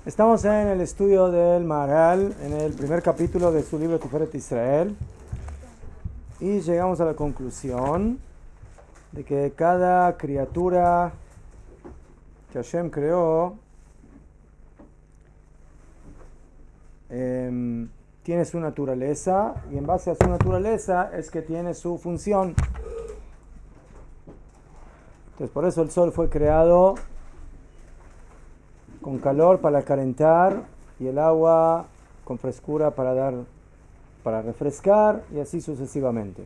Estamos en el estudio del Maharal, en el primer capítulo de su libro Tiferet Israel, y llegamos a la conclusión de que cada criatura que Hashem creó tiene su naturaleza, y en base a su naturaleza es que tiene su función. Entonces, por eso el sol fue creado con calor para calentar y el agua con frescura para refrescar, y así sucesivamente.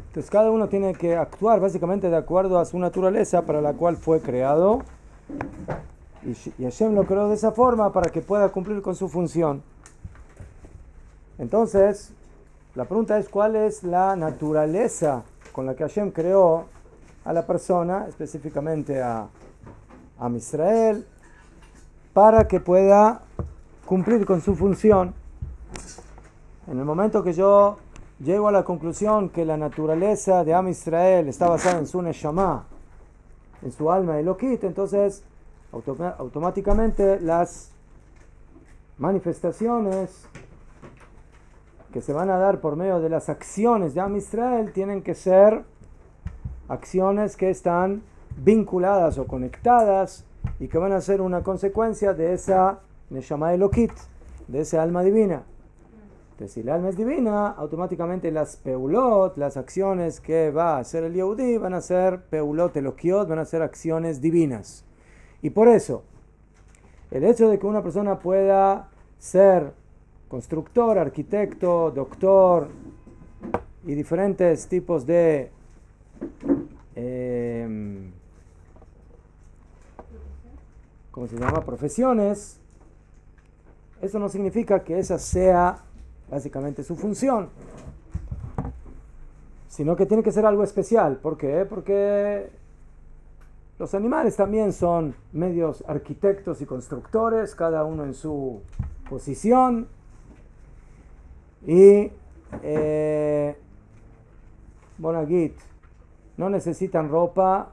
Entonces cada uno tiene que actuar básicamente de acuerdo a su naturaleza para la cual fue creado, y Hashem lo creó de esa forma para que pueda cumplir con su función. Entonces la pregunta es: ¿cuál es la naturaleza con la que Hashem creó a la persona, específicamente a Israel, para que pueda cumplir con su función? En el momento que yo llego a la conclusión que la naturaleza de Am Israel está basada en su Neshama, en su alma Elokit, entonces automáticamente las manifestaciones que se van a dar por medio de las acciones de Am Israel tienen que ser acciones que están vinculadas o conectadas y que van a ser una consecuencia de esa Neshama Elokit, de esa alma divina. Entonces, si el alma es divina, automáticamente las peulot, las acciones que va a hacer el Yehudí, van a ser peulot elokiot, van a ser acciones divinas. Y por eso, el hecho de que una persona pueda ser constructor, arquitecto, doctor y diferentes tipos de ¿cómo se llama? Profesiones, eso no significa que esa sea básicamente su función, sino que tiene que ser algo especial. ¿Por qué? Porque los animales también son medios arquitectos y constructores, cada uno en su posición, y Bonagit no necesitan ropa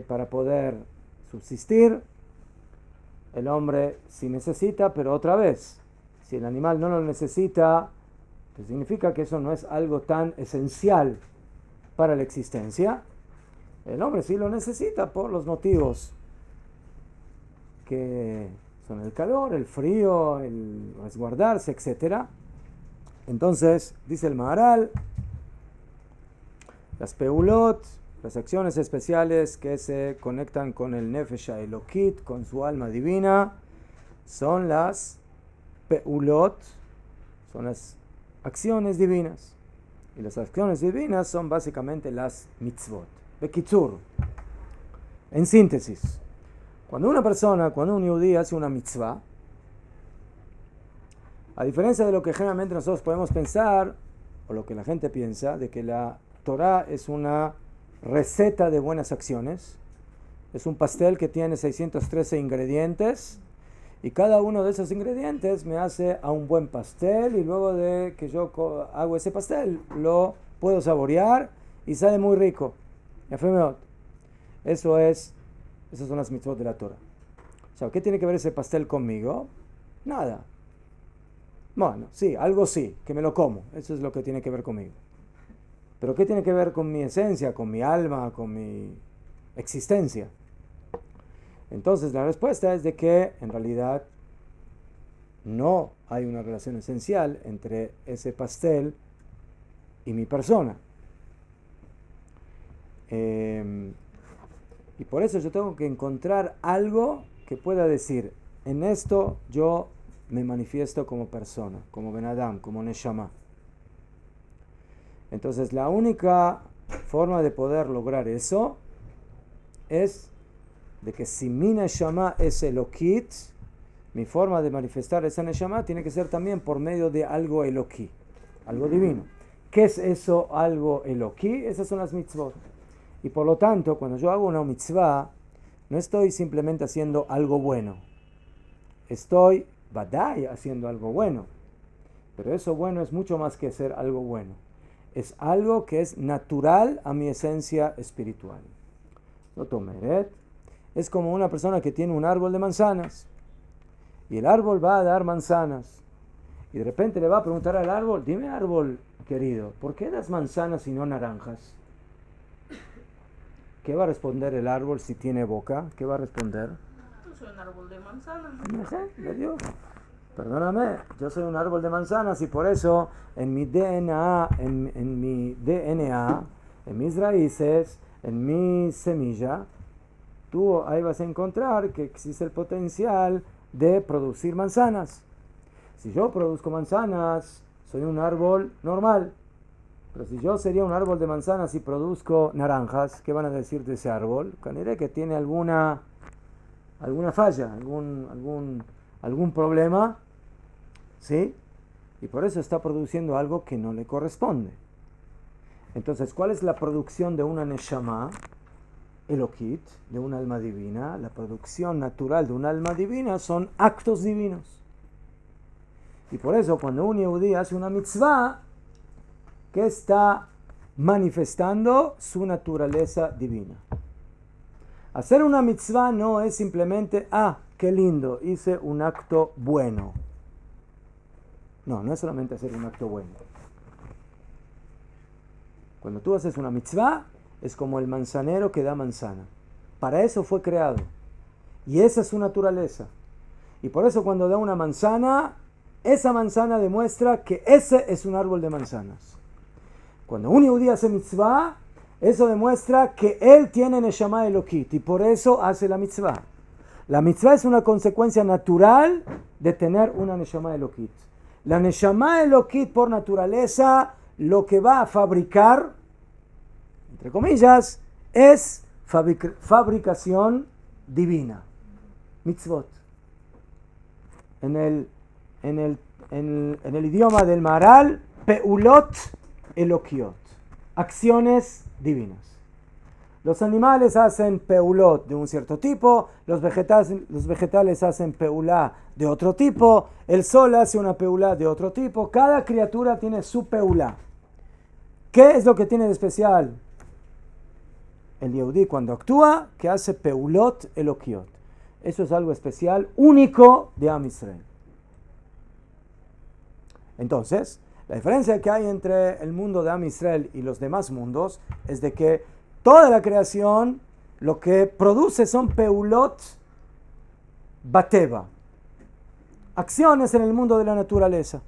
para poder subsistir. El hombre sí necesita, pero otra vez, si el animal no lo necesita, pues significa que eso no es algo tan esencial para la existencia. El hombre sí lo necesita por los motivos que son el calor, el frío, el resguardarse, etc. Entonces, dice el Maharal, las peulot, las acciones especiales que se conectan con el Nefesh Elokit, con su alma divina, son las peulot, son las acciones divinas. Y las acciones divinas son básicamente las mitzvot. Bekitzur, en síntesis, cuando un yudí hace una mitzvah, a diferencia de lo que generalmente nosotros podemos pensar, o lo que la gente piensa, de que la Torah es una receta de buenas acciones, es un pastel que tiene 613 ingredientes, y cada uno de esos ingredientes me hace a un buen pastel, y luego de que yo hago ese pastel, lo puedo saborear y sale muy rico. Esas son las mitzvot de la Torah. O sea, ¿qué tiene que ver ese pastel conmigo? Nada. Bueno, sí, algo sí, que me lo como. Eso es lo que tiene que ver conmigo. Pero ¿qué tiene que ver con mi esencia, con mi alma, con mi existencia? Entonces la respuesta es de que en realidad no hay una relación esencial entre ese pastel y mi persona. Y por eso yo tengo que encontrar algo que pueda decir: en esto yo me manifiesto como persona, como Ben Adam, como Neshama. Entonces la única forma de poder lograr eso es de que si mi Neshama es Elokit, mi forma de manifestar esa Neshama tiene que ser también por medio de algo Elokí, algo divino. ¿Qué es eso, algo Elokí? Esas son las mitzvot. Y por lo tanto, cuando yo hago una mitzvah, no estoy simplemente haciendo algo bueno. Estoy, vadai, haciendo algo bueno. Pero eso bueno es mucho más que ser algo bueno. Es algo que es natural a mi esencia espiritual. Zotomeret, es como una persona que tiene un árbol de manzanas. Y el árbol va a dar manzanas. Y de repente le va a preguntar al árbol, dime árbol querido, ¿por qué das manzanas y no naranjas? ¿Qué va a responder el árbol si tiene boca? ¿Qué va a responder? Yo soy un árbol de manzanas. No sé, le digo, perdóname, yo soy un árbol de manzanas y por eso en mi DNA, en mis raíces, en mi semilla, tú ahí vas a encontrar que existe el potencial de producir manzanas. Si yo produzco manzanas, soy un árbol normal. Pero si yo sería un árbol de manzanas y produzco naranjas, ¿qué van a decir de ese árbol? Caniré que tiene alguna falla, algún problema, ¿sí? Y por eso está produciendo algo que no le corresponde. Entonces, ¿cuál es la producción de una neshama? Elokit, de un alma divina. La producción natural de un alma divina son actos divinos. Y por eso cuando un yehudí hace una mitzvah, que está manifestando su naturaleza divina. Hacer una mitzvah no es simplemente, qué lindo, hice un acto bueno. No, no es solamente hacer un acto bueno. Cuando tú haces una mitzvah, es como el manzanero que da manzana. Para eso fue creado. Y esa es su naturaleza. Y por eso cuando da una manzana, esa manzana demuestra que ese es un árbol de manzanas. Cuando un yehudí hace mitzvah, eso demuestra que él tiene neshama elokit y por eso hace la mitzvah. La mitzvah es una consecuencia natural de tener una neshama elokit. La neshama elokit por naturaleza lo que va a fabricar, entre comillas, es fabricación divina. Mitzvot. En el idioma del Maharal, peulot elokiot, acciones divinas. Los animales hacen peulot de un cierto tipo, los vegetales hacen peulá de otro tipo, el sol hace una peulá de otro tipo, cada criatura tiene su peulá. ¿Qué es lo que tiene de especial el yehudí cuando actúa? Que hace peulot elokiot. Eso es algo especial, único de Am Israel. Entonces, la diferencia que hay entre el mundo de Am Israel y los demás mundos es de que toda la creación lo que produce son peulot bateva, acciones en el mundo de la naturaleza.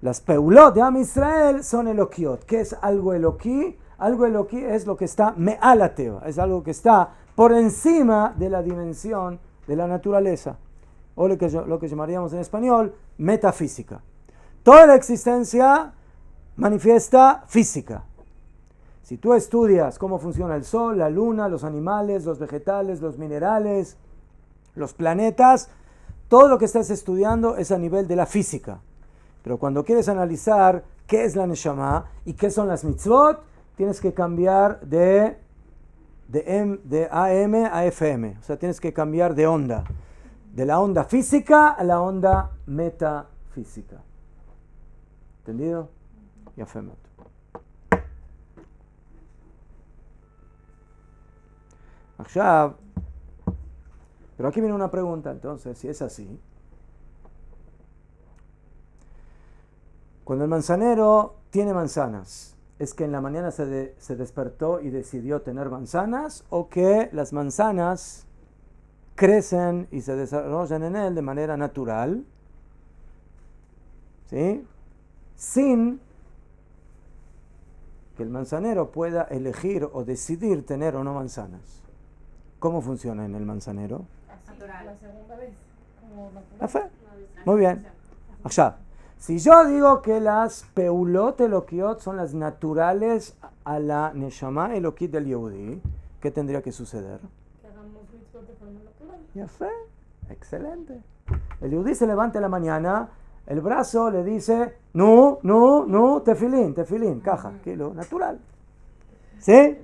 Las peulot de Am Israel son elokiot. ¿Qué es algo eloquí? Algo eloquí es lo que está me'alateva, es algo que está por encima de la dimensión de la naturaleza, o lo que llamaríamos en español metafísica. Toda la existencia manifiesta física. Si tú estudias cómo funciona el sol, la luna, los animales, los vegetales, los minerales, los planetas, todo lo que estás estudiando es a nivel de la física. Pero cuando quieres analizar qué es la neshama y qué son las mitzvot, tienes que cambiar de AM a FM. O sea, tienes que cambiar de onda. De la onda física a la onda metafísica. ¿Entendido? Ya fue. Pero aquí viene una pregunta, entonces, si es así. Cuando el manzanero tiene manzanas, ¿es que en la mañana se despertó y decidió tener manzanas? ¿O que las manzanas crecen y se desarrollan en él de manera natural? ¿Sí? Sin que el manzanero pueda elegir o decidir tener o no manzanas. ¿Cómo funciona en el manzanero? Natural. La segunda vez. La fe. Muy bien. Allá. Si yo digo que las peulot elokiot son las naturales a la neshama elokit del yehudí, ¿qué tendría que suceder? Que hagamos mitzvot de forma natural. Ya fe. Excelente. El yehudí se levanta en la mañana, el brazo le dice, no, tefilín, caja, kilo, natural. ¿Sí?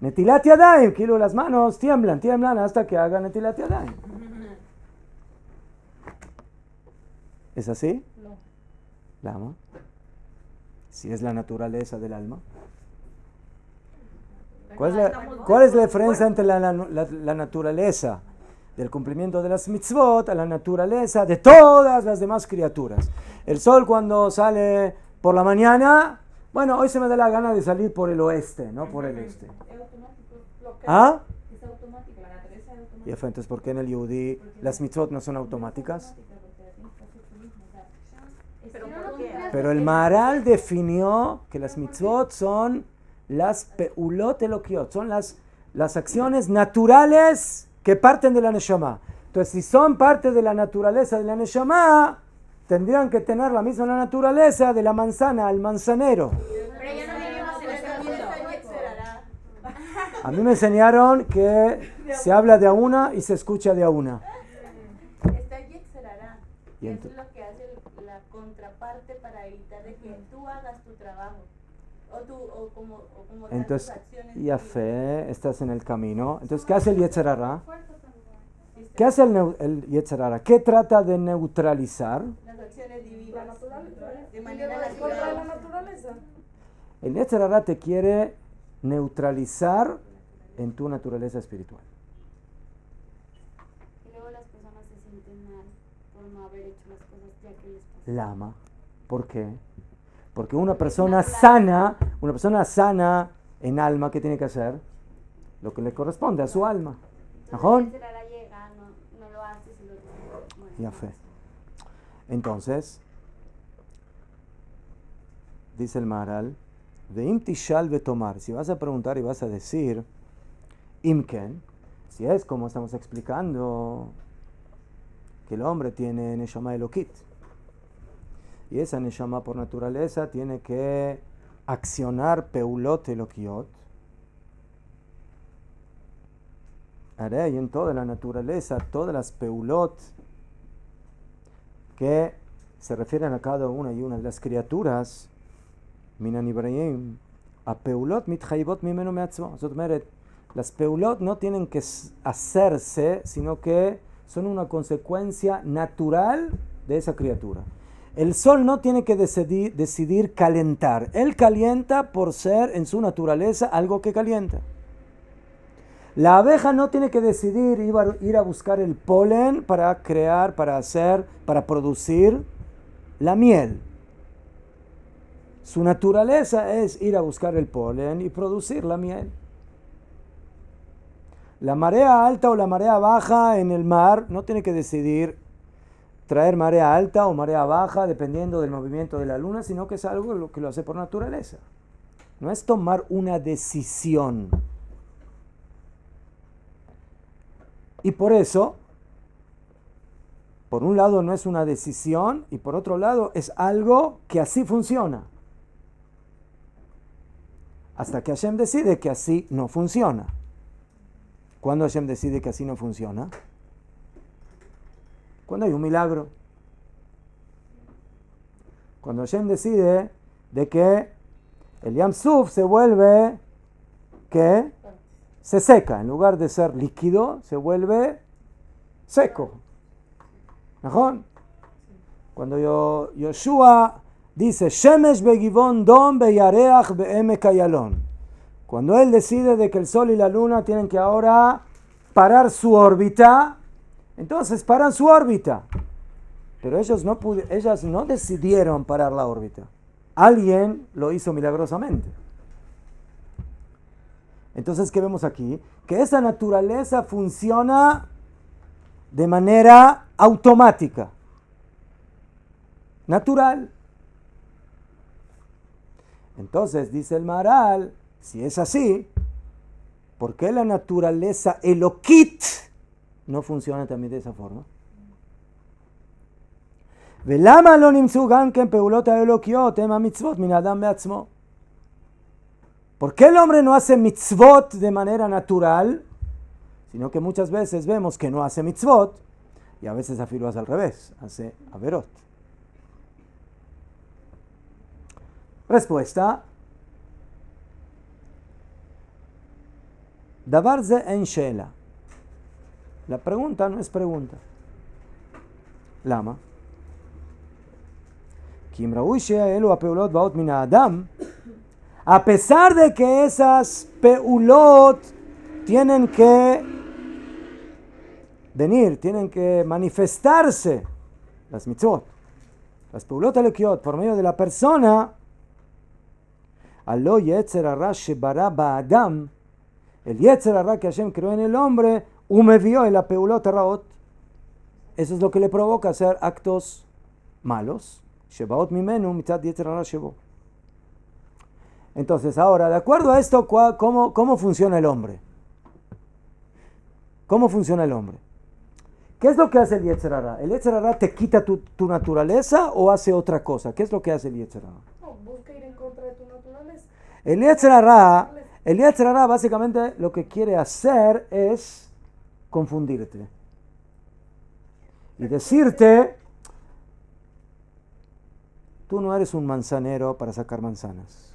Netilat yadayim, kilo, las manos tiemblan hasta que hagan netilat yadayim. ¿Es así? No. Lama. Si es la naturaleza del alma. ¿Cuál es la diferencia entre la naturaleza del cumplimiento de las mitzvot a la naturaleza de todas las demás criaturas? El sol cuando sale por la mañana, bueno, hoy se me da la gana de salir por el oeste, no por el este. Es automático. ¿Ah? Es automático, la naturaleza es automática. Y entonces, ¿por qué en el Yehudi las mitzvot no son automáticas? Pero el Maharal definió que las mitzvot son las peulot elokiot, son las acciones naturales que parten de la neshama. Entonces, si son parte de la naturaleza de la neshama, tendrían que tener la misma naturaleza de la manzana al manzanero. Pero ya no vivimos en ese mundo. A mí me enseñaron que se habla de a una y se escucha de a una. Está el Yetzerará, Y que es ento- lo que hace la contraparte para evitar de que tú hagas tu trabajo. O como tal Entonces, tus acciones. ya fe, estás en el camino. Entonces, ¿qué hace el Yetzer Hara? divinas. ¿Qué hace el Yetzer Hara? ¿Qué trata de neutralizar? Las acciones divinas. La naturaleza. De manera Contra la natural. naturaleza. El Yetzer Hara te quiere neutralizar en tu naturaleza espiritual. Y luego las personas se sienten mal por no haber hecho las cosas ya que les pasó. Lama. ¿Por qué? Porque una persona sana en alma, ¿qué tiene que hacer? Lo que le corresponde a su alma. ¿Najón? Entonces, la llega, no lo haces y luego bueno, Ya fe. Entonces, dice el Maharal, Veim tishal betomar, si vas a preguntar y vas a decir, imken, si es como estamos explicando, que el hombre tiene neshama elokit, y esa neshama por naturaleza tiene que accionar peulot elokiot, haré y en toda la naturaleza, todas las peulot que se refieren a cada una y una de las criaturas, Minan Ibrahim, a peulot mitchaibot mimeno meatzmo. Las peulot no tienen que hacerse, sino que son una consecuencia natural de esa criatura. El sol no tiene que decidir calentar. Él calienta por ser en su naturaleza algo que calienta. La abeja no tiene que decidir ir a buscar el polen para crear, para producir la miel. Su naturaleza es ir a buscar el polen y producir la miel. La marea alta o la marea baja en el mar no tiene que decidir traer marea alta o marea baja dependiendo del movimiento de la luna, sino que es algo que lo hace por naturaleza. No es tomar una decisión. Y por eso, por un lado no es una decisión y por otro lado es algo que así funciona. Hasta que Hashem decide que así no funciona. ¿Cuándo Hashem decide que así no funciona? Cuando hay un milagro. Cuando Hashem decide de que el Yam Suf se vuelve, ¿qué? Se seca. En lugar de ser líquido, se vuelve seco. ¿Najón? Cuando Yoshua dice, Shemesh begivon dom beyareach be'emek ayalon. Cuando él decide de que el sol y la luna tienen que ahora parar su órbita, entonces paran su órbita. Pero ellas no decidieron parar la órbita. Alguien lo hizo milagrosamente. Entonces, ¿qué vemos aquí? Que esa naturaleza funciona de manera automática, natural. Entonces, dice el Maharal, si es así, ¿por qué la naturaleza elokit no funciona también de esa forma? Velama lo nimtzu ganken peulot elokiot ema mitzvot min adam beatzmo. ¿Por qué el hombre no hace mitzvot de manera natural? Sino que muchas veces vemos que no hace mitzvot y a veces afirma al revés, hace averot. Respuesta. Davar ze en shela. La pregunta no es pregunta. Lama. Kim raúi shea elu apeulot baot min adam. A pesar de que esas peulot tienen que venir, tienen que manifestarse, las mitzvot, las peulot alekiot, por medio de la persona, Aló yetzer hara shebará ba'adam, el yetzer hara que Hashem creó en el hombre, umevió en la peulot raot. Eso es lo que le provoca hacer actos malos. Shebaot mimenu mitzat yetzer hara shebo. Entonces, ahora, de acuerdo a esto, ¿cómo funciona el hombre? ¿Cómo funciona el hombre? ¿Qué es lo que hace el yetzer hara? ¿El yetzer hara te quita tu naturaleza o hace otra cosa? ¿Qué es lo que hace el yetzer hara? No, busca ir en contra de tu naturaleza. El yetzer hara básicamente lo que quiere hacer es confundirte y decirte, tú no eres un manzanero para sacar manzanas.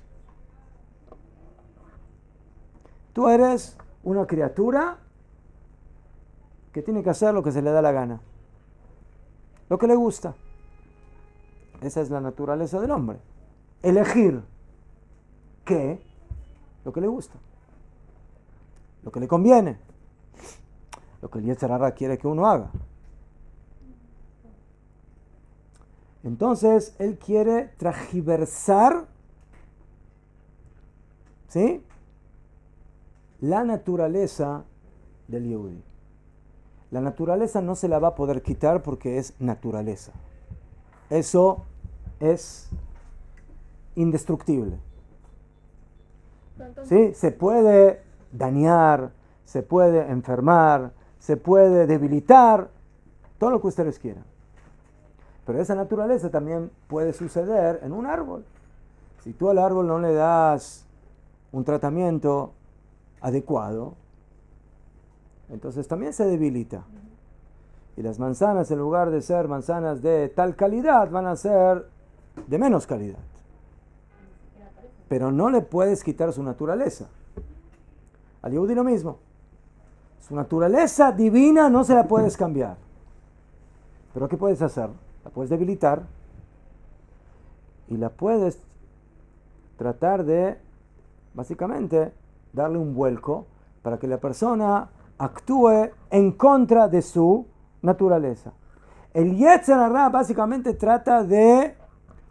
Tú eres una criatura que tiene que hacer lo que se le da la gana, lo que le gusta. Esa es la naturaleza del hombre. Elegir qué, lo que le gusta, lo que le conviene, lo que el yetzer hara quiere que uno haga. Entonces, él quiere transgiversar, ¿sí?, la naturaleza del Yehudi. La naturaleza no se la va a poder quitar porque es naturaleza. Eso es indestructible. ¿Sí? Se puede dañar, se puede enfermar, se puede debilitar, todo lo que ustedes quieran. Pero esa naturaleza también puede suceder en un árbol. Si tú al árbol no le das un tratamiento adecuado, entonces también se debilita. Y las manzanas, en lugar de ser manzanas de tal calidad, van a ser de menos calidad. Pero no le puedes quitar su naturaleza. Al Yehudi lo mismo. Su naturaleza divina no se la puedes cambiar. Pero ¿qué puedes hacer? La puedes debilitar y la puedes tratar de, básicamente, darle un vuelco para que la persona actúe en contra de su naturaleza. El yetzer hara básicamente trata de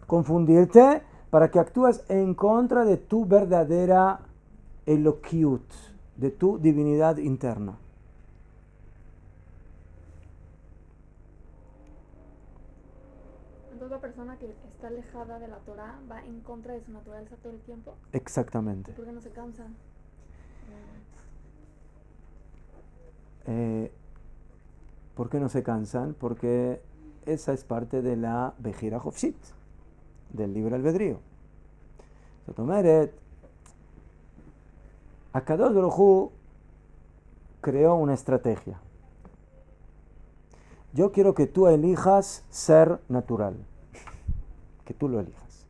confundirte para que actúes en contra de tu verdadera elokiut, de tu divinidad interna. Entonces la persona que está alejada de la Torah va en contra de su naturaleza todo el tiempo. Exactamente. ¿Y por qué no se cansa? ¿Por qué no se cansan? Porque esa es parte de la Bejira Hofshit, del libre albedrío. Sotomeret, Akadosh Baruj Hu creó una estrategia. Yo quiero que tú elijas ser natural, que tú lo elijas.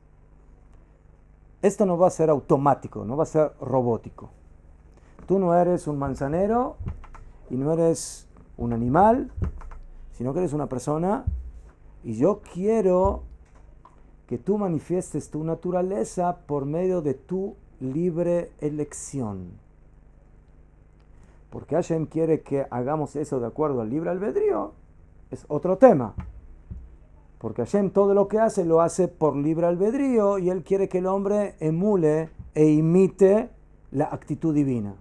Esto no va a ser automático, no va a ser robótico. Tú no eres un manzanero y no eres un animal, sino que eres una persona, y yo quiero que tú manifiestes tu naturaleza por medio de tu libre elección. Porque Hashem quiere que hagamos eso de acuerdo al libre albedrío, es otro tema. Porque Hashem todo lo que hace lo hace por libre albedrío y Él quiere que el hombre emule e imite la actitud divina.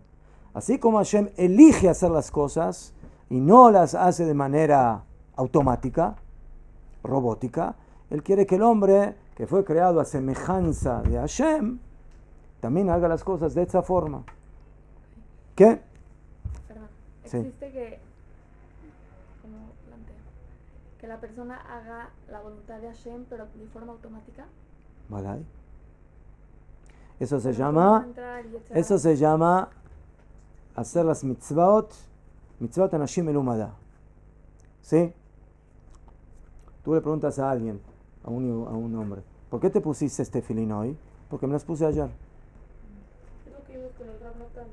Así como Hashem elige hacer las cosas y no las hace de manera automática, robótica, Él quiere que el hombre, que fue creado a semejanza de Hashem, también haga las cosas de esa forma. ¿Qué? Perdón, Sí. existe que, como planteo, que la persona haga la voluntad de Hashem, pero de forma automática. ¿Vale? Eso se Pero llama, ¿cómo entra el Yetzer Hara? eso se llama hacer las mitzvot anashim elumada. ¿Sí? Tú le preguntas a alguien, a un hombre, ¿por qué te pusiste este filín hoy? Porque me las puse ayer. Es lo que vimos con el Rav Natan.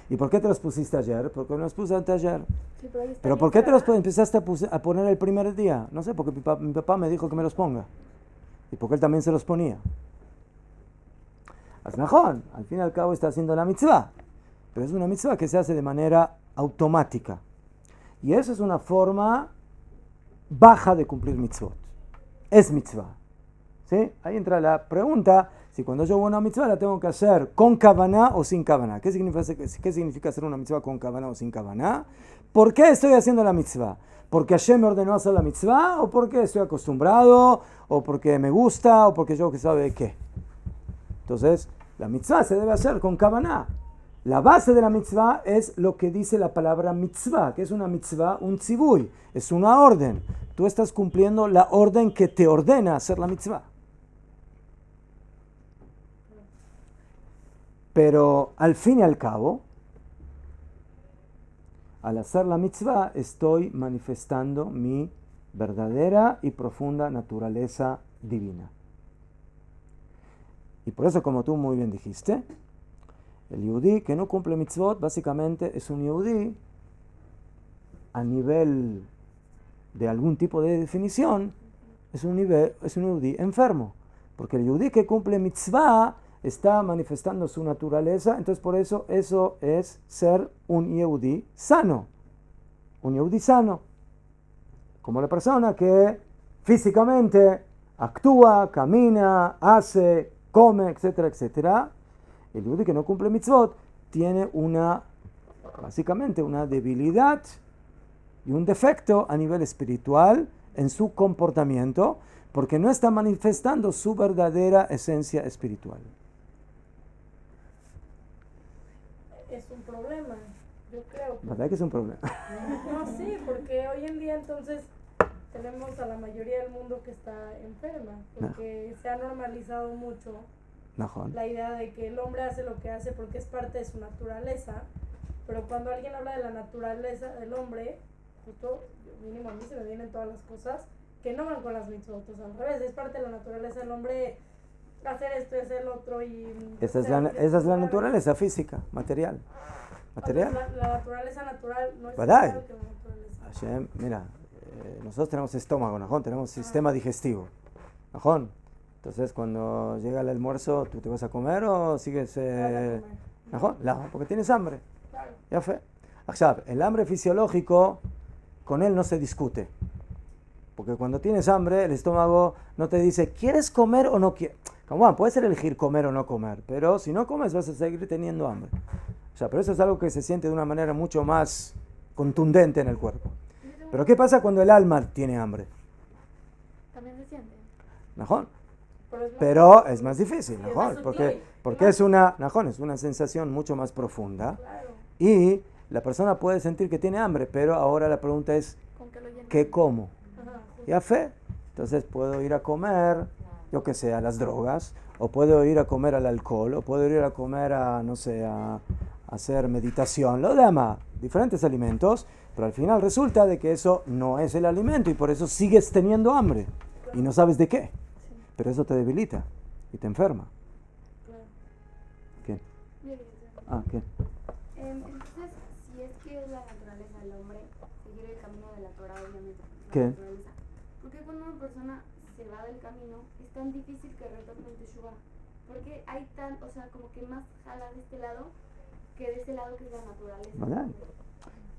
¿Y por qué te las pusiste ayer? Porque me las puse anteayer. Sí, pero ahí está ¿Pero el por qué te Yetzer los Hara. empezaste a poner el primer día? No sé, porque mi papá me dijo que me los ponga. Y porque él también se los ponía. Aznajón, al fin y al cabo está haciendo la mitzvah, pero es una mitzvah que se hace de manera automática. Y eso es una forma baja de cumplir mitzvot. Es mitzvah. ¿Sí? Ahí entra la pregunta, si cuando yo hago una mitzvah la tengo que hacer con kavaná o sin kavaná. ¿Qué significa hacer una mitzvah con kavaná o sin kavaná? ¿Por qué estoy haciendo la mitzvah? ¿Porque Hashem me ordenó hacer la mitzvah? ¿O porque estoy acostumbrado? ¿O porque me gusta? ¿O porque yo que sabe qué? Entonces, la mitzvah se debe hacer con kavaná. La base de la mitzvah es lo que dice la palabra mitzvah, que es una mitzvah, un tzibui, es una orden. Tú estás cumpliendo la orden que te ordena hacer la mitzvah. Pero al fin y al cabo, al hacer la mitzvah, estoy manifestando mi verdadera y profunda naturaleza divina. Y por eso, como tú muy bien dijiste, el yehudí que no cumple mitzvot, básicamente es un yehudí a nivel de algún tipo de definición, es un yehudí enfermo. Porque el yehudí que cumple mitzvah está manifestando su naturaleza, entonces por eso es ser un yehudí sano. Un yehudí sano. Como la persona que físicamente actúa, camina, hace, come, etcétera, etcétera. El yehudí que no cumple mitzvot tiene básicamente una debilidad y un defecto a nivel espiritual en su comportamiento, porque no está manifestando su verdadera esencia espiritual. Es un problema, yo creo. ¿Verdad que es un problema? No, sí, porque hoy en día entonces tenemos a la mayoría del mundo que está enferma, porque se ha normalizado mucho la idea de que el hombre hace lo que hace porque es parte de su naturaleza, pero cuando alguien habla de la naturaleza del hombre, justo mínimo a mí se me vienen todas las cosas que no van con las mitzvot, al revés, es parte de la naturaleza del hombre hacer esto y hacer lo otro. Esa es la naturaleza física, material. La naturaleza natural no es igual que la naturaleza. Hashem, mira, nosotros tenemos estómago, ¿najón? Tenemos sistema digestivo, ¿najón? Entonces, cuando llega el almuerzo, ¿tú te vas a comer o sigues? ¿Najón? Porque tienes hambre. Claro. Ya fue. El hambre fisiológico, con él no se discute. Porque cuando tienes hambre, el estómago no te dice, ¿quieres comer o no quieres? Bueno, puedes elegir comer o no comer, pero si no comes vas a seguir teniendo hambre. Pero eso es algo que se siente de una manera mucho más contundente en el cuerpo. Pero ¿qué pasa cuando el alma tiene hambre? También se siente. ¿Najón? Pero es más difícil, ¿najón? Porque es una sensación mucho más profunda. Claro. Y la persona puede sentir que tiene hambre, pero ahora la pregunta es, ¿qué como? ¿Ya fe? Entonces puedo ir a comer, yo que sé, a las drogas, o puedo ir a comer al alcohol, o puedo ir a comer a, no sé, a hacer meditación, lo demás, diferentes alimentos, pero al final resulta de que eso no es el alimento y por eso sigues teniendo hambre y no sabes de qué. Pero eso te debilita y te enferma. Claro. ¿Quién? ¿Quién? Entonces, si es que es la naturaleza del hombre seguir el camino de la Torah, obviamente. ¿Qué? ¿Por qué cuando una persona se va del camino es tan difícil que retorne en Teshuvah? Porque hay como que más jala de este lado que de ese lado que es la naturaleza. ¿Verdad?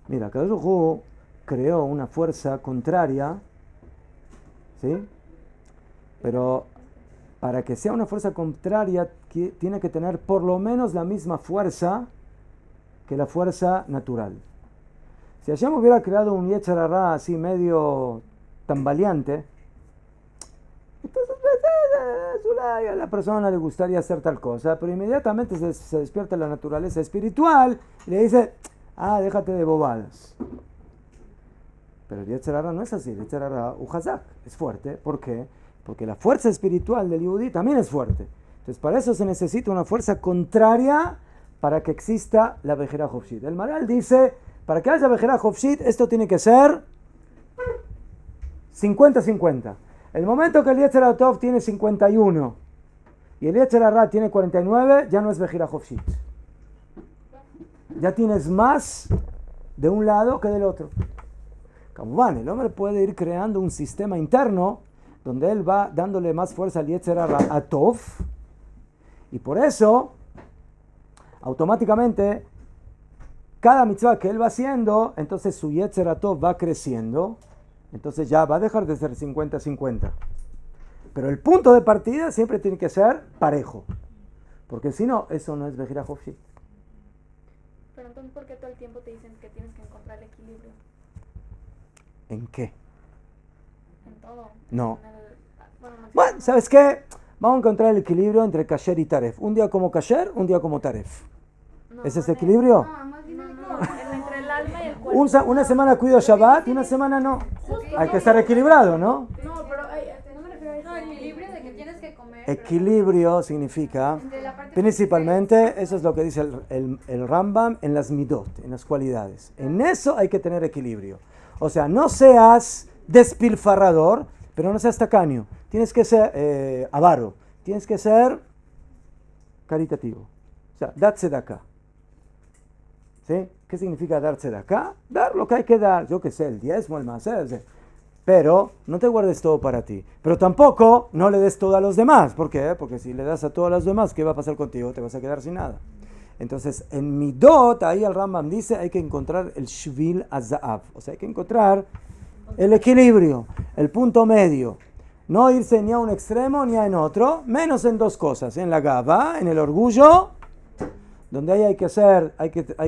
Mira, Kadosh Baruj Hu creó una fuerza contraria, ¿sí? Pero para que sea una fuerza contraria, tiene que tener por lo menos la misma fuerza que la fuerza natural. Si Hashem hubiera creado un Yetzer Hara así medio tambaleante, entonces a la persona le gustaría hacer tal cosa, pero inmediatamente se despierta la naturaleza espiritual y le dice, déjate de bobadas. Pero el Yetzer Hara no es así, el Yetzer Hara Uhazak es fuerte. ¿Por qué? Porque la fuerza espiritual del Yehudí también es fuerte. Entonces para eso se necesita una fuerza contraria para que exista la Bejera Hofshit. El Maral dice, para que haya Bejera Hofshit, esto tiene que ser 50-50. El momento que el Yetzer Hara tiene 51 y el Yetzer Hara tiene 49, ya no es Bejera Hofshit. Ya tienes más de un lado que del otro. Kamuván, el hombre puede ir creando un sistema interno donde él va dándole más fuerza al Yetzer Hara a Tov Y por eso, automáticamente, cada mitzvah que él va haciendo, entonces su Yetzer Hatov va creciendo, entonces ya va a dejar de ser 50-50. Pero el punto de partida siempre tiene que ser parejo, porque si no, eso no es Bejira Hofshi. Pero entonces, ¿por qué todo el tiempo te dicen que tienes que encontrar el equilibrio? ¿En qué? En todo. No. Bueno, ¿sabes qué? Vamos a encontrar el equilibrio entre kasher y taref. Un día como kasher, un día como taref. no, ¿Ese es no, equilibrio? No, más bien entre el alma y el cuerpo. Una semana cuido Shabbat y una semana no. Hay que estar equilibrado, ¿no? No, pero no me refiero a eso. no, equilibrio de que tienes que comer. Equilibrio significa, principalmente, eso es lo que dice el Rambam en las midot, en las cualidades. En eso hay que tener equilibrio. O sea, no seas despilfarrador, pero no seas tacaño. Tienes que ser avaro. Tienes que ser caritativo. O sea, dar tzedakah. ¿Sí? ¿Qué significa dar tzedakah? Dar lo que hay que dar. Yo qué sé, el diezmo, el maser. Pero no te guardes todo para ti. Pero tampoco no le des todo a los demás. ¿Por qué? Porque si le das a todos los demás, ¿qué va a pasar contigo? Te vas a quedar sin nada. Entonces, en Midot, ahí el Rambam dice, hay que encontrar el Shvil Azaav. O sea, hay que encontrar el equilibrio, el punto medio. No irse ni a un extremo ni a en otro, menos en dos cosas. En la gava, en el orgullo, donde ahí hay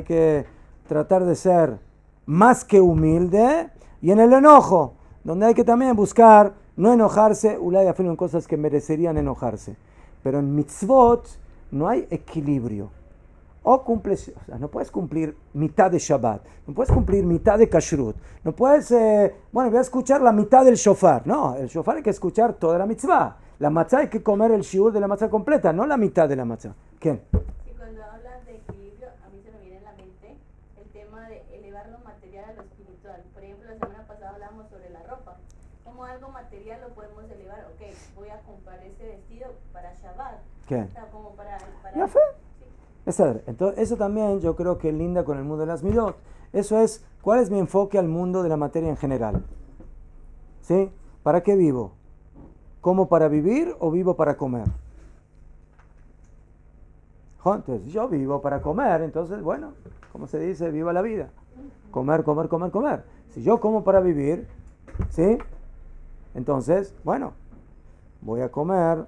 que tratar de ser más que humilde. Y en el enojo, donde hay que también buscar no enojarse, ulay afilo en cosas que merecerían enojarse. Pero en mitzvot no hay equilibrio. O cumples, o sea, no puedes cumplir mitad de Shabbat, no puedes cumplir mitad de Kashrut, no puedes, voy a escuchar la mitad del shofar. No, el shofar hay que escuchar toda la mitzvah. La matzah hay que comer el shiur de la matzah completa, no la mitad de la matzah. ¿Qué? Y cuando hablas de equilibrio, a mí se me viene en la mente el tema de elevar lo material a lo espiritual. Por ejemplo, la semana pasada hablamos sobre la ropa. Como algo material lo podemos elevar. Ok, voy a comprar ese vestido para Shabbat. ¿Qué? O sea, como para ¿Ya fue? Entonces, eso también yo creo que linda con el mundo de las midot. Eso es, ¿cuál es mi enfoque al mundo de la materia en general? ¿Sí? ¿Para qué vivo? ¿Como para vivir o vivo para comer? Entonces, yo vivo para comer, entonces, bueno, como se dice, viva la vida. Comer, comer, comer, comer. Si yo como para vivir, ¿sí? Entonces, bueno, voy a comer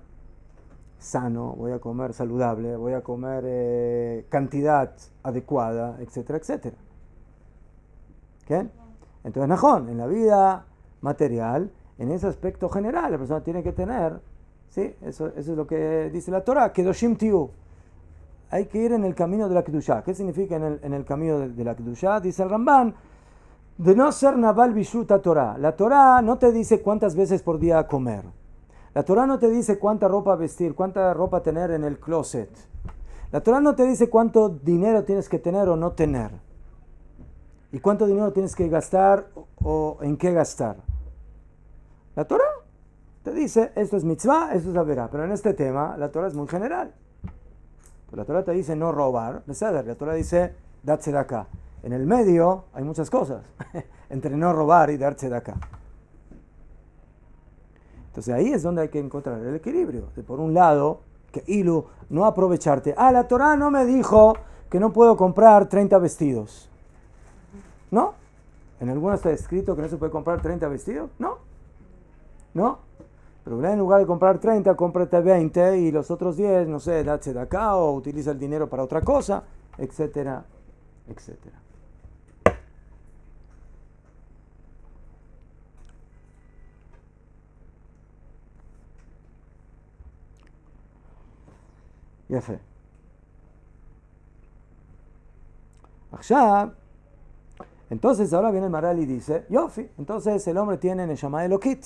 sano, voy a comer saludable, voy a comer cantidad adecuada, etcétera, etcétera. ¿Qué? Entonces, Najón, en la vida material, en ese aspecto general, la persona tiene que tener, ¿sí? Eso es lo que dice la Torah, Kedoshim Tiu. Hay que ir en el camino de la Kedushá. ¿Qué significa en el camino de la Kedushá? Dice el Ramban, de no ser Naval Bishuta Torah. La Torah no te dice cuántas veces por día comer. La Torah no te dice cuánta ropa vestir, cuánta ropa tener en el closet. La Torah no te dice cuánto dinero tienes que tener o no tener. Y cuánto dinero tienes que gastar o en qué gastar. La Torah te dice, esto es mitzvah, esto es la verá. Pero en este tema, la Torah es muy general. Pues la Torah te dice no robar. La Torah dice, dar tzedakah. En el medio hay muchas cosas. Entre no robar y dar tzedakah. Entonces ahí es donde hay que encontrar el equilibrio. De por un lado, que ilu, no aprovecharte. La Torah no me dijo que no puedo comprar 30 vestidos. ¿No? ¿En alguno está escrito que no se puede comprar 30 vestidos? No. ¿No? Pero en lugar de comprar 30, cómprate 20 y los otros 10, no sé, date de acá o utiliza el dinero para otra cosa, etcétera, etcétera. יפה. עכשיו, entonces ahora viene el Maral y dice, Yofi, entonces el hombre tiene Neshama Elokit.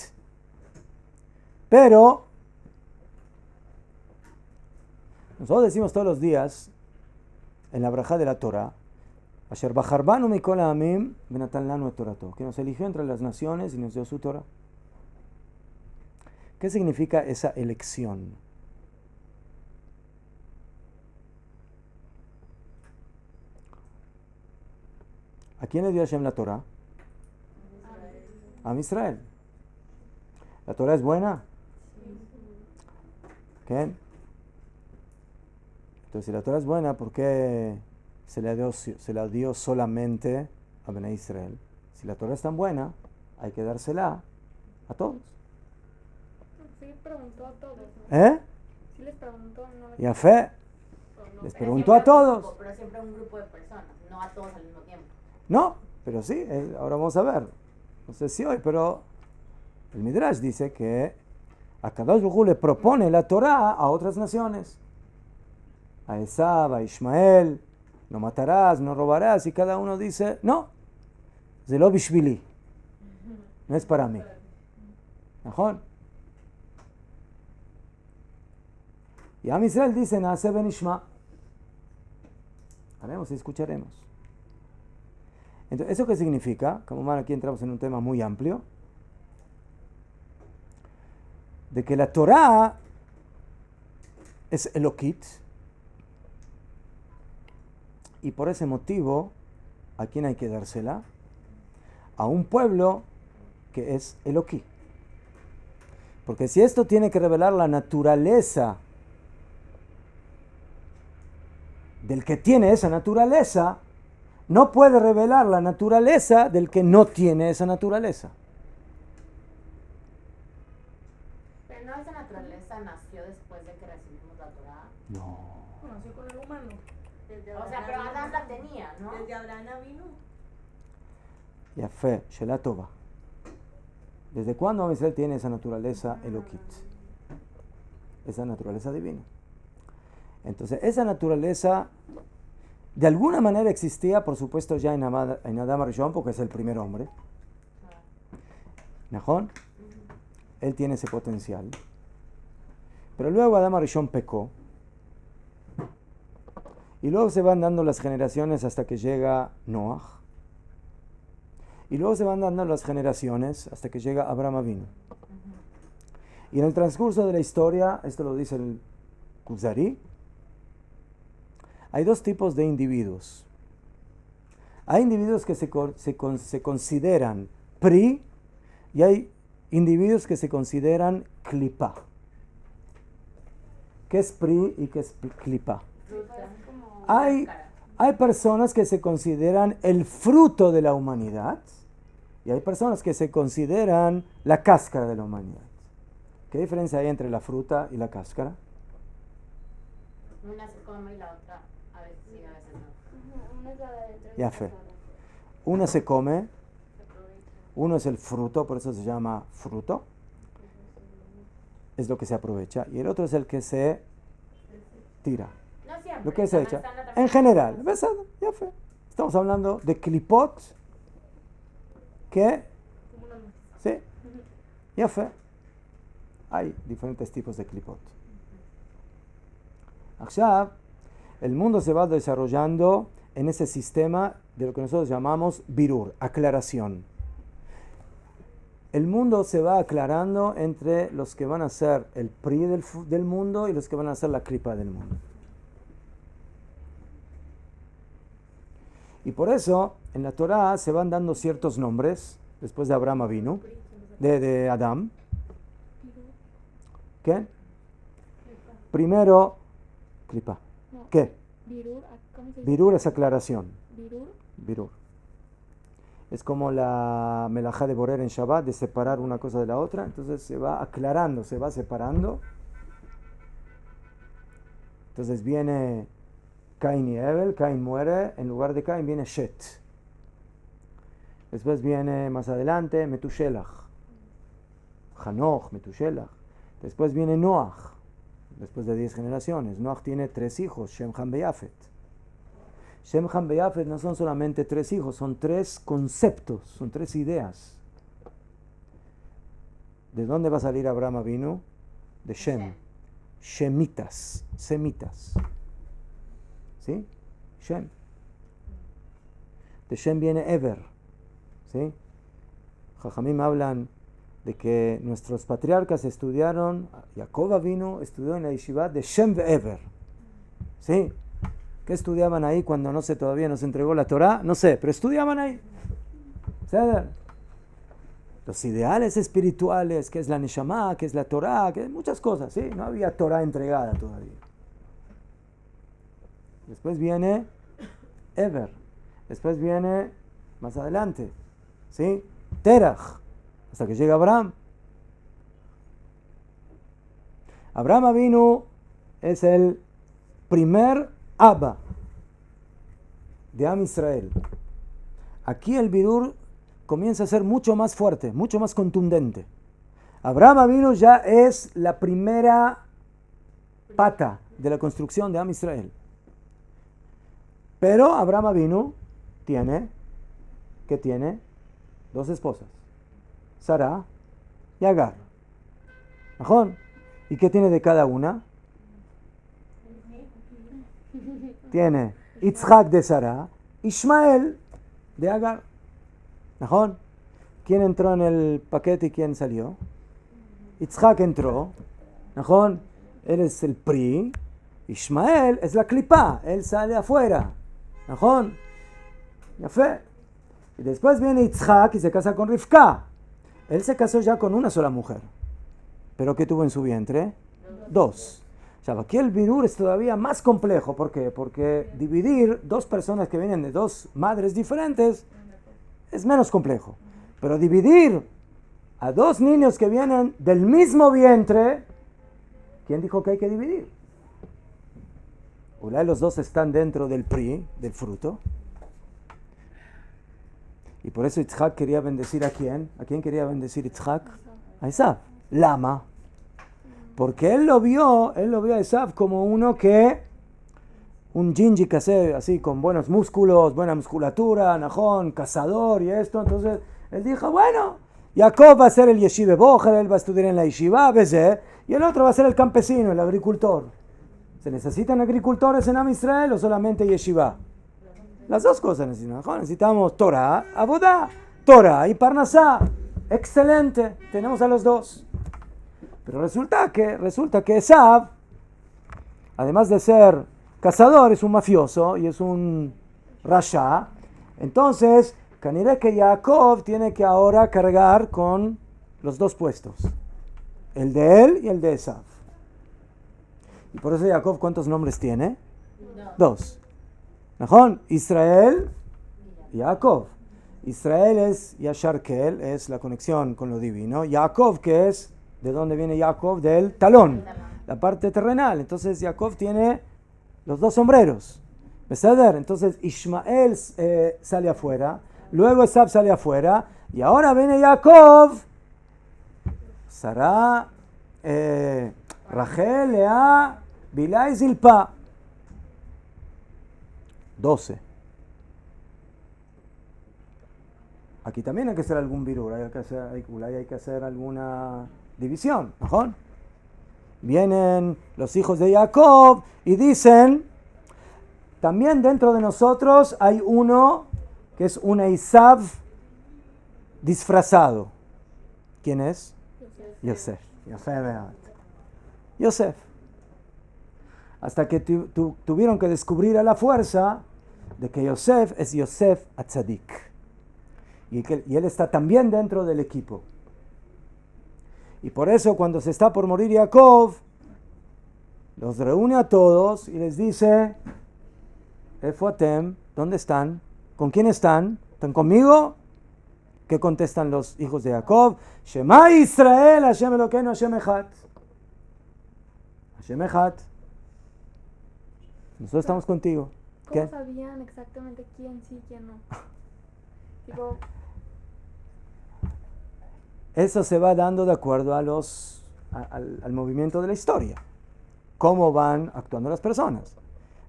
Pero, nosotros decimos todos los días, en la brajá de la Torah, Asher Bajarbanu Mikol Ha'amim Benatan Lanu et Torato, que nos eligió entre las naciones y nos dio su Torah. ¿Qué significa esa elección? ¿A quién le dio Hashem la Torah? A Israel. ¿La Torah es buena? ¿Qué? Entonces, si la Torah es buena, ¿por qué se la dio solamente a Bnei Israel? Si la Torah es tan buena, hay que dársela a todos. Sí preguntó a todos, ¿no? Sí les preguntó, no y a fe. Les preguntó a todos. Pero siempre un grupo de personas, no a todos al mismo tiempo. No, pero sí, ahora vamos a ver. No sé si hoy, pero el Midrash dice que Akadosh Baruj Hu le propone la Torah a otras naciones. A Esab, a Ismael, no matarás, no robarás, y cada uno dice, no, Zelo Bishvili, no es para mí. ¿Najón? Y Am Israel dice, Naase ben Ishma. Haremos y escucharemos. Entonces, ¿eso qué significa? Como aquí entramos en un tema muy amplio. De que la Torah es Elokit. Y por ese motivo, ¿a quién hay que dársela? A un pueblo que es Elokí. Porque si esto tiene que revelar la naturaleza del que tiene esa naturaleza, no puede revelar la naturaleza del que no tiene esa naturaleza. Pero no, esa naturaleza nació después de que recibimos la Torah. No. Nació con el humano. O sea, pero Adán la tenía, ¿no? Desde Abraham vino. Y a fe, Shelah Tova. ¿Desde cuándo Am Israel tiene esa naturaleza Elokit? Esa naturaleza divina. Entonces, esa naturaleza de alguna manera existía, por supuesto, ya en Adam Rishon, porque es el primer hombre. ¿Najón? Él tiene ese potencial. Pero luego Adam Rishon pecó. Y luego se van dando las generaciones hasta que llega Noah. Y luego se van dando las generaciones hasta que llega Abraham Avinu. Y en el transcurso de la historia, esto lo dice el Kuzari, hay dos tipos de individuos. Hay individuos que se consideran pri y hay individuos que se consideran klipa. ¿Qué es pri y qué es klipa? Hay personas que se consideran el fruto de la humanidad y hay personas que se consideran la cáscara de la humanidad. ¿Qué diferencia hay entre la fruta y la cáscara? Una se come y la otra a veces sí, a veces no. Una es la de adentro. Ya fe. Una se come, uno es el fruto, por eso se llama fruto. Es lo que se aprovecha. Y el otro es el que se tira. No siempre. Lo que se echa. Están En general. Ya fe. Estamos hablando de klipot que... Sí. Ya fe. Hay diferentes tipos de klipot. Ahora, el mundo se va desarrollando en ese sistema de lo que nosotros llamamos birur, aclaración. El mundo se va aclarando entre los que van a ser el pri del mundo y los que van a ser la klipa del mundo. Y por eso, en la Torah se van dando ciertos nombres, después de Abraham vino, de Adam. ¿Qué? Primero, klipa. No. ¿Qué? Birur, ¿cómo se dice? Birur es aclaración. Birur. Birur. Es como la melajá de borer en Shabbat, de separar una cosa de la otra. Entonces se va aclarando, se va separando. Entonces viene Caín y Abel. Caín muere. En lugar de Caín viene Shet. Después viene más adelante Metushelach. Hanoch, Metushelach. Después viene Noach. Después de 10 generaciones. Noach tiene 3 hijos, Shem, Ham, Yafet. Shem, Ham, Yafet no son solamente 3 hijos, son 3 conceptos, son 3 ideas. ¿De dónde va a salir Abraham Avinu? De Shem. Shemitas, semitas. ¿Sí? Shem. De Shem viene Eber. ¿Sí? Jajamim hablan de que nuestros patriarcas estudiaron, Jacob Avinu estudió en la yeshiva de Shem Eber. ¿Sí? ¿Qué estudiaban ahí cuando todavía no se entregó la Torah? No sé, pero estudiaban ahí. ¿Sí? Los ideales espirituales, que es la Neshama, que es la Torah, que muchas cosas, ¿sí? No había Torah entregada todavía. después viene Eber, después viene más adelante, ¿sí? Terach, hasta que llega Abraham. Abraham Avinu es el primer Abba de Am Israel. Aquí el bidur comienza a ser mucho más fuerte, mucho más contundente. Abraham Avinu ya es la primera pata de la construcción de Am Israel. Pero Abraham Avinu tiene dos esposas, Sarah y Agar. ¿Ajón? ¿Y qué tiene de cada una? Tiene Yitzhak de Sarah, Ishmael de Agar. ¿Ajón? ¿Quién entró en el paquete y quién salió? Yitzhak entró. ¿Ajón? Él es el pri. Ishmael es la clipa. Él sale afuera. ¿Ajón? Ya fue. Y después viene Yitzhak y se casa con Rivka. Él se casó ya con una sola mujer. ¿Pero qué tuvo en su vientre? Dos. O sea, aquí el bidur es todavía más complejo. ¿Por qué? Porque dividir dos personas que vienen de dos madres diferentes es menos complejo. Pero dividir a dos niños que vienen del mismo vientre, ¿quién dijo que hay que dividir? Los dos están dentro del pri, del fruto. Y por eso Yitzhak quería bendecir ¿a quién? ¿A quién quería bendecir Yitzhak? A Esav. Lama. Porque él lo vio a Esav como uno que, un ginji casé, así con buenos músculos, buena musculatura, najón, cazador y esto. Entonces él dijo, bueno, Jacob va a ser el yeshive bojer, él va a estudiar en la yeshiva, y el otro va a ser el campesino, el agricultor. ¿Se necesitan agricultores en Am Israel o solamente yeshiva? Las dos cosas necesitamos. Necesitamos Torah, Abodá, Torah y Parnasá. Excelente, tenemos a los dos. Pero resulta que Esav, además de ser cazador, es un mafioso y es un rasha. Entonces, caniré que Jacob tiene que ahora cargar con los dos puestos. El de él y el de Esav. Y por eso Jacob, ¿cuántos nombres tiene? Dos. ¿Najón? Israel y Jacob. Israel es Yashar Kel, es la conexión con lo divino. Jacob, que es, ¿de dónde viene Jacob? Del talón, la parte terrenal. Entonces Jacob tiene los dos sombreros. ¿Beseder? Entonces Ishmael sale afuera, luego Esav sale afuera, y ahora viene Jacob, Sarah, Rachel, Lea, Bilá y Zilpa. 12. Aquí también hay que hacer algún birur, hay que hacer alguna división, ¿no? Vienen los hijos de Jacob y dicen, también dentro de nosotros hay uno que es un Esav disfrazado. ¿Quién es? Yosef. Yosef. Hasta que tuvieron que descubrir a la fuerza de que Yosef es Yosef Atzadik. Y él está también dentro del equipo. Y por eso cuando se está por morir Jacob, los reúne a todos y les dice, Efoatem, ¿dónde están? ¿Con quién están? ¿Están conmigo? ¿Qué contestan los hijos de Jacob? Shema Israel, Hashem Elokeinu, Hashem Echad. Hashem Echad. Nosotros estamos contigo. ¿Cómo sabían exactamente quién sí y quién no? Tipo, eso se va dando de acuerdo a al movimiento de la historia. Cómo van actuando las personas.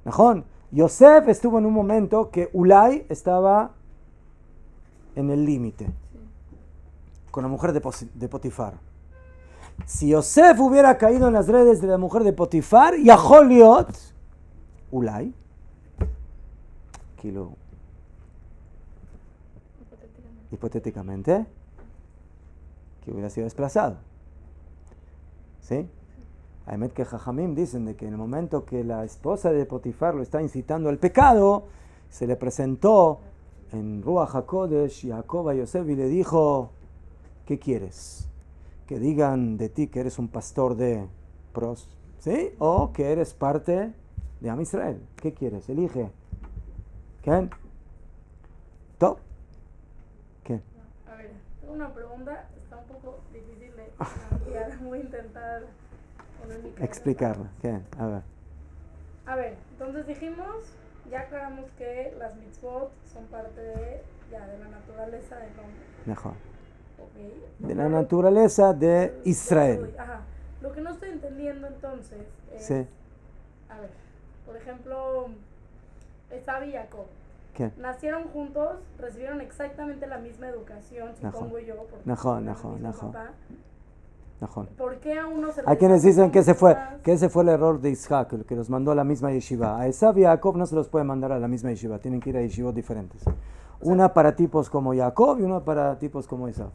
Najón, Yosef estuvo en un momento que Ulay estaba en el límite. Sí. Con la mujer de Potifar. Si Yosef hubiera caído en las redes de la mujer de Potifar, Yaholiot, Ulay, kilo, hipotéticamente, que hubiera sido desplazado. ¿Sí? Además que Jajamim dicen de que en el momento que la esposa de Potifar lo está incitando al pecado, se le presentó en Ruach HaKodesh Jacob a Yosef y le dijo, ¿qué quieres? Que digan de ti que eres un pastor de pros, ¿sí? O que eres parte de Am Israel. ¿Qué quieres? Elige. ¿Quién? ¿Top? ¿Quién? A ver, tengo una pregunta, está un poco difícil de plantear, voy a intentar poner mi cabeza. Explicarla. ¿Quién? A ver, entonces dijimos, ya aclaramos que las mitzvot son parte de la naturaleza del hombre. Mejor. Okay. De la naturaleza de Israel. Ajá. Lo que no estoy entendiendo entonces es, Sí. a ver, por ejemplo, Esaú y Jacob. ¿Qué? Nacieron juntos, recibieron exactamente la misma educación, supongo yo, porque papá. ¿Por qué a uno se le Hay quienes dicen que ese fue el error de Isaac, el que los mandó a la misma yeshiva. A Esaú y a Jacob no se los puede mandar a la misma yeshiva, tienen que ir a yeshivot diferentes. Una para tipos como Jacob y una para tipos como Esaú.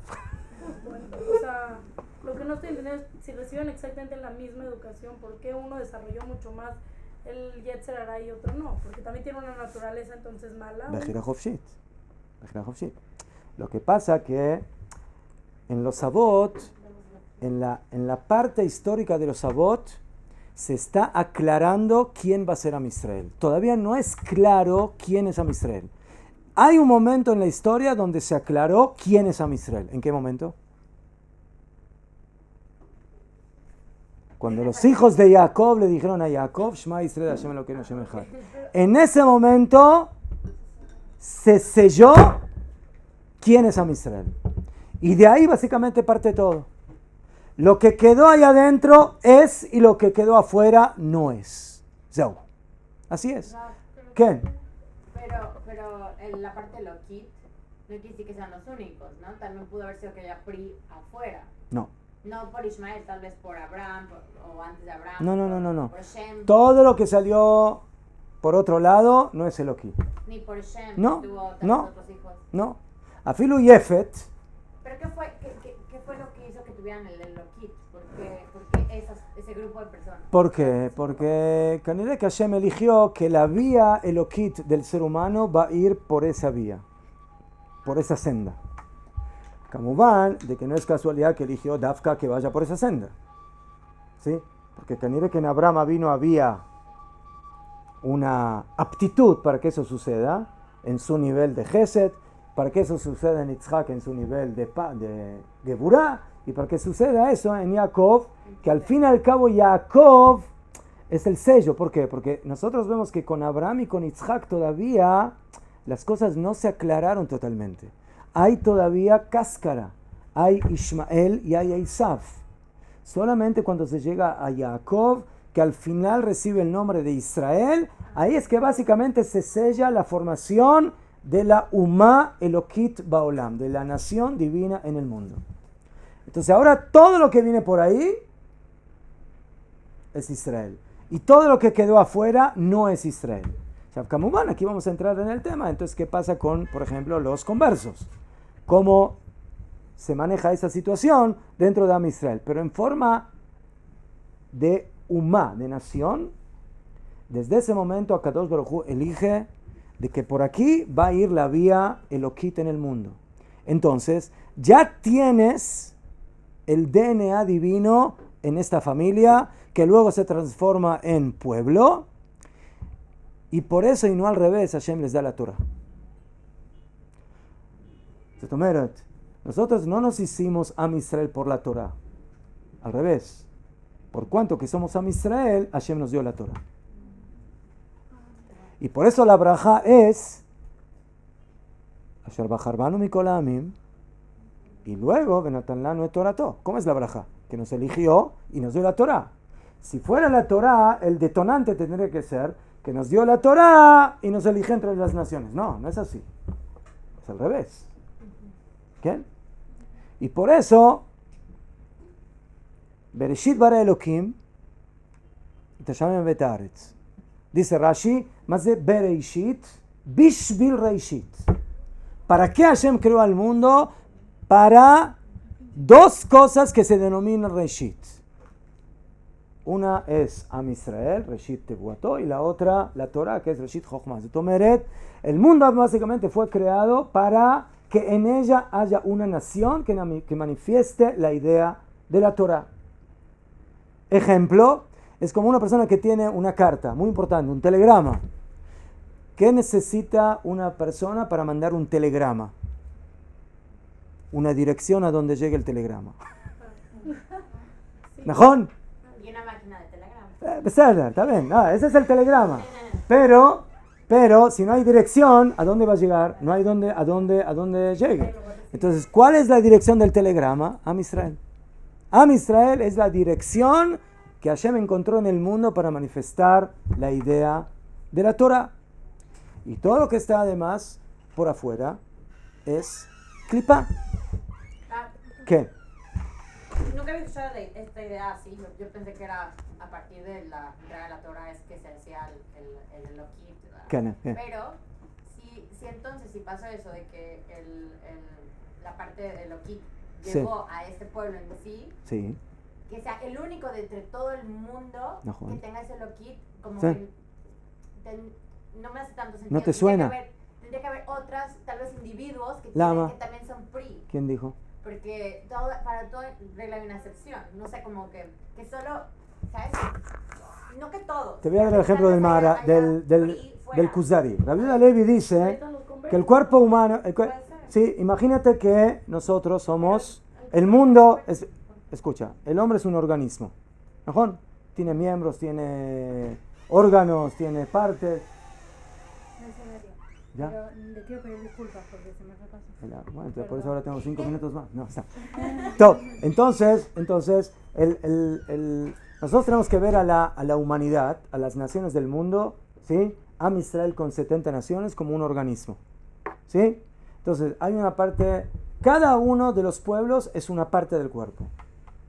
Bueno, o sea, lo que no estoy entendiendo es si reciben exactamente la misma educación, ¿por qué uno desarrolló mucho más el Yetzer Hara y otro no? Porque también tiene una naturaleza entonces mala. Bechira Hofshit. Lo que pasa que en los Avot, en la parte histórica de los Avot, se está aclarando quién va a ser Am Israel. Todavía no es claro quién es Am Israel. Hay un momento en la historia donde se aclaró quién es Am Israel. ¿En qué momento? Cuando los hijos de Jacob le dijeron a Jacob, Shema Israel, Hashem Elokeinu, Hashem Echad. En ese momento se selló quién es Am Israel. Y de ahí básicamente parte todo. Lo que quedó ahí adentro es y lo que quedó afuera no es. Zeu. Así es. ¿Qué? Pero en la parte de Lokit, no quiere decir que sean los únicos, ¿no? También pudo haber sido que haya Pri afuera. No. No por Ismael, tal vez por Abraham, o antes de Abraham. No. Por Shem. Todo lo que salió por otro lado no es Elohim. Ni por Shem, No, que tuvo otros hijos. No. Afilu Yefet. ¿Pero qué fue lo que hizo que tuvieran el Lokit? ¿Por qué ese grupo de personas? ¿Por qué? Porque Caniré que Hashem eligió que la vía Elokit del ser humano va a ir por esa vía, por esa senda. Kamubán, de que no es casualidad que eligió Dafka que vaya por esa senda. ¿Sí? Porque Caniré que en Abraham vino había una aptitud para que eso suceda en su nivel de Gesed, para que eso suceda en Yitzhak en su nivel de Geburah, y para que suceda eso en Jacob, que al fin y al cabo Jacob es el sello. ¿Por qué? Porque nosotros vemos que con Abraham y con Yitzhak todavía las cosas no se aclararon totalmente. Hay todavía cáscara, hay Ismael y hay Esaú. Solamente cuando se llega a Jacob, que al final recibe el nombre de Israel, ahí es que básicamente se sella la formación de la Umá Elokit Baolam, de la nación divina en el mundo. Entonces ahora todo lo que viene por ahí es Israel. Y todo lo que quedó afuera no es Israel. Kamubán, aquí vamos a entrar en el tema. Entonces, ¿qué pasa con, por ejemplo, los conversos? ¿Cómo se maneja esa situación dentro de Am Israel? Pero en forma de Umá, de nación, desde ese momento Akadosh Baruj Hu elige de que por aquí va a ir la vía Elokit en el mundo. Entonces, ya tienes el DNA divino en esta familia, que luego se transforma en pueblo, y por eso y no al revés, Hashem les da la Torah. Nosotros no nos hicimos Am Israel por la Torah, al revés. Por cuanto que somos Am Israel, Hashem nos dio la Torah. Y por eso la braja es Asher Bajarbanu Mikol Ha'amim, y luego Benatan Lanu et Torato. ¿Cómo es la braja? Que nos eligió y nos dio la Torah. Si fuera la Torah, el detonante tendría que ser que nos dio la Torah y nos eligió entre las naciones. No, no es así. Es al revés. ¿Qué? Y por eso Bereshit bara Elokim Tashamim Betaretz. Dice Rashi, más de Bereshit Bishbil Reishit. ¿Para qué Hashem creó al mundo? Para dos cosas que se denominan Reishit. Una es Am Israel, Reshit Tevuato, y la otra, la Torah, que es Reshit Chochmah. El mundo básicamente fue creado para que en ella haya una nación que manifieste la idea de la Torah. Ejemplo, Es como una persona que tiene una carta, muy importante, un telegrama. ¿Qué necesita una persona para mandar un telegrama? Una dirección a donde llegue el telegrama. ¿Najón? Y una máquina de telegrama. Está bien, ese es el telegrama. Pero si no hay dirección, ¿a dónde va a llegar? No hay a dónde llegue. Entonces, ¿cuál es la dirección del telegrama? Am Israel. Am Israel es la dirección que Hashem encontró en el mundo para manifestar la idea de la Torah. Y todo lo que está además por afuera es clipa. ¿Qué? Nunca había escuchado de esta idea así. Yo pensé que era a partir de la entrega de la Torah es que se hacía el Elohim. Pero si entonces, si pasó eso de que la parte de Elohim llegó a este pueblo en sí, que sea el único de entre todo el mundo que tenga ese Elohim, como que no me hace tanto sentido. ¿No te suena? Tendría que haber otras, tal vez individuos que también son PRI. ¿Quién dijo? Porque para toda regla hay una excepción. No sé, como que solo, ¿sabes? No que todos. Te voy a dar el ejemplo del Kuzari. Rabbi Yehuda Levi dice que el cuerpo humano... Sí, imagínate que nosotros somos... El mundo... Escucha, el hombre es un organismo. ¿No? Tiene miembros, tiene órganos, tiene partes. ¿Ya? Pero le quiero pedir disculpas porque se me repasó. Bueno, por eso ahora tengo 5 minutos más. No, está. Entonces nosotros tenemos que ver a la humanidad, a las naciones del mundo, ¿sí? Am Israel con 70 naciones como un organismo. ¿Sí? Entonces, hay una parte, cada uno de los pueblos es una parte del cuerpo.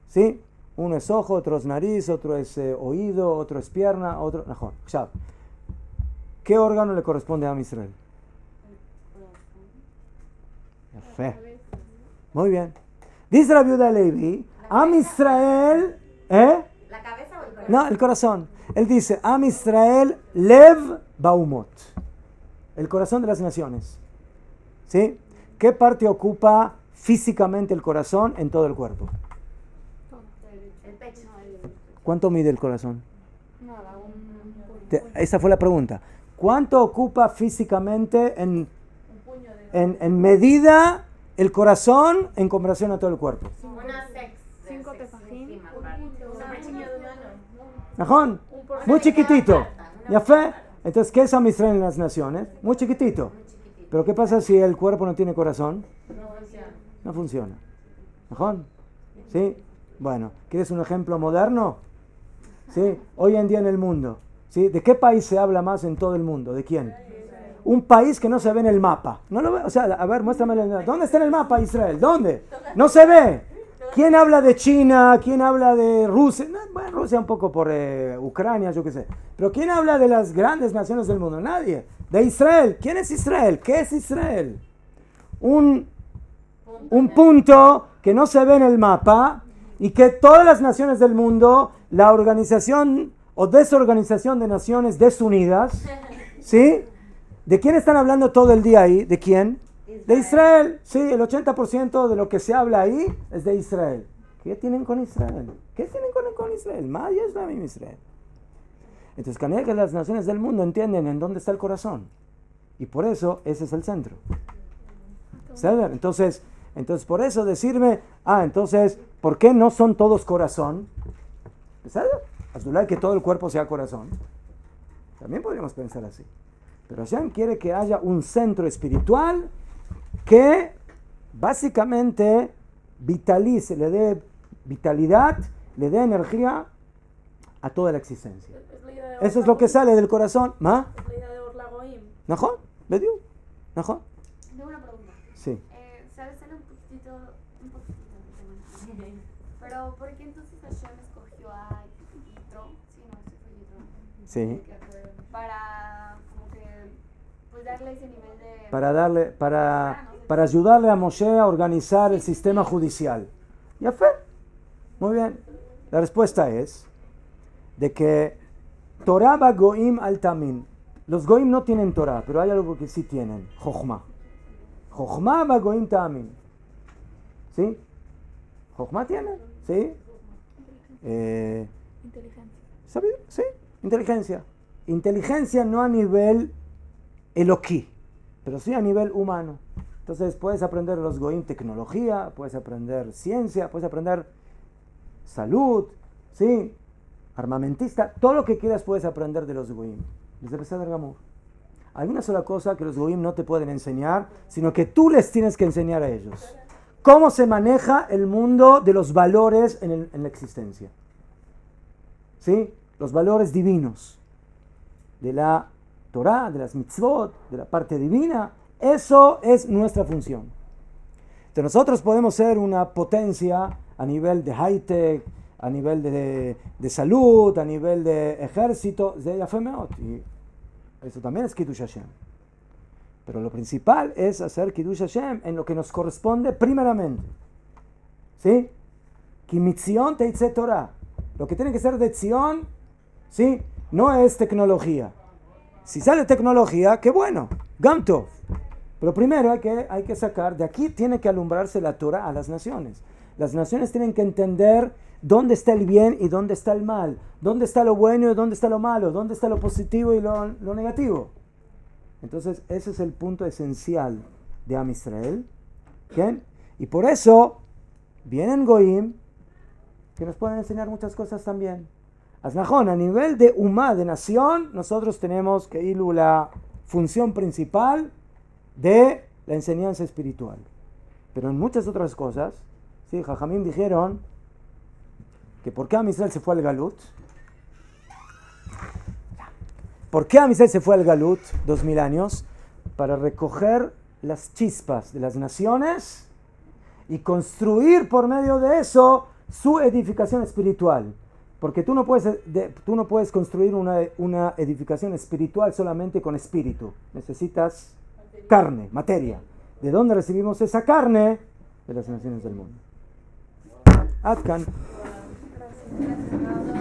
¿Sí? Uno es ojo, otro es nariz, otro es oído, otro es pierna, otro... Mejor. ¿Qué órgano le corresponde a Am Israel? Muy bien. Dice Rabbi Yehuda Levi, Am Israel, ¿La cabeza o el corazón? No, el corazón. Él dice, Am Israel Lev Baumot. El corazón de las naciones. ¿Sí? ¿Qué parte ocupa físicamente el corazón en todo el cuerpo? El pecho. ¿Cuánto mide el corazón? Esa fue la pregunta. ¿Cuánto ocupa físicamente en medida el corazón en comparación a todo el cuerpo? Cinco tefajín. ¿Najón? Muy chiquitito. ¿Ya fue? Entonces, ¿qué es Am Israel en las naciones? Muy chiquitito. Pero ¿qué pasa si el cuerpo no tiene corazón? No funciona. ¿Najón? ¿Sí? Bueno, ¿quieres un ejemplo moderno? ¿Sí? Hoy en día en el mundo. ¿Sí? ¿De qué país se habla más en todo el mundo? ¿De quién? Un país que no se ve en el mapa. No lo ve, o sea, a ver, muéstrame. ¿Dónde está en el mapa Israel? ¿Dónde? No se ve. ¿Quién habla de China? ¿Quién habla de Rusia? Bueno, Rusia un poco por Ucrania, yo qué sé. Pero ¿quién habla de las grandes naciones del mundo? Nadie. De Israel. ¿Quién es Israel? ¿Qué es Israel? Un punto que no se ve en el mapa y que todas las naciones del mundo, la organización o desorganización de naciones desunidas, ¿sí? ¿De quién están hablando todo el día ahí? ¿De quién? De Israel. Sí, el 80% de lo que se habla ahí es de Israel. ¿Qué tienen con Israel? ¿Qué tienen con Israel? Más es la misma Israel. Entonces, que las naciones del mundo entienden en dónde está el corazón. Y por eso, ese es el centro. ¿Saben? Entonces, por eso decirme, entonces, ¿por qué no son todos corazón? ¿Sabes? Azulay, que todo el cuerpo sea corazón. También podríamos pensar así. Pero Hashem quiere que haya un centro espiritual que básicamente vitalice, le dé vitalidad, le dé energía a toda la existencia. Eso es lo que sale del corazón. ¿Ma? Es la idea de Orlagoim. ¿Najón? ¿Vediu? ¿Najón? Tengo una pregunta. Sí. Sabes, sale un poquitito del tema. Pero, ¿por qué entonces Hashem escogió a Yitro? Sí, no, ese fue Yitro. Sí. Para, como que, pues darle ese nivel de... Para ayudarle a Moshe a organizar el sistema judicial. ¿Ya fue? Muy bien. La respuesta es de que Torah va goim al tamin. Los goim no tienen Torah, pero hay algo que sí tienen. Jochma. Jochma va goim tamin. ¿Sí? Jochma tiene. ¿Sí? Inteligencia. Sabiduría, sí, inteligencia. Inteligencia no a nivel eloquí, pero sí a nivel humano. Entonces puedes aprender los goim tecnología, puedes aprender ciencia, puedes aprender salud, ¿sí? Armamentista, todo lo que quieras puedes aprender de los goim. Desde Beseder Gamur. Hay una sola cosa que los goim no te pueden enseñar, sino que tú les tienes que enseñar a ellos. Cómo se maneja el mundo de los valores en la existencia. ¿Sí? Los valores divinos. De la Torah, de las mitzvot, de la parte divina. Eso es nuestra función. Entonces nosotros podemos ser una potencia a nivel de high-tech, a nivel de salud, a nivel de ejército, de Yafemeot. Y eso también es Kiddush Hashem. Pero lo principal es hacer Kiddush Hashem en lo que nos corresponde primeramente. ¿Sí? Ki mitzion teitze Torah. Lo que tiene que ser de Tzion, ¿sí? No es tecnología. Si sale tecnología, qué bueno. Gam-tov. Pero primero hay que sacar, de aquí tiene que alumbrarse la Torah a las naciones. Las naciones tienen que entender dónde está el bien y dónde está el mal, dónde está lo bueno y dónde está lo malo, dónde está lo positivo y lo negativo. Entonces ese es el punto esencial de Am Israel. ¿Bien? Y por eso vienen Goim que nos pueden enseñar muchas cosas también. Asnajón, a nivel de Umá, de nación, nosotros tenemos que ir la función principal de la enseñanza espiritual. Pero en muchas otras cosas, sí, Jajamim dijeron que ¿por qué Am Israel se fue al Galut? ¿Por qué Am Israel se fue al Galut 2000 años? Para recoger las chispas de las naciones y construir por medio de eso su edificación espiritual. Porque tú no puedes construir una edificación espiritual solamente con espíritu. Necesitas carne, materia. ¿De dónde recibimos esa carne? De las naciones del mundo. Adkan. Gracias.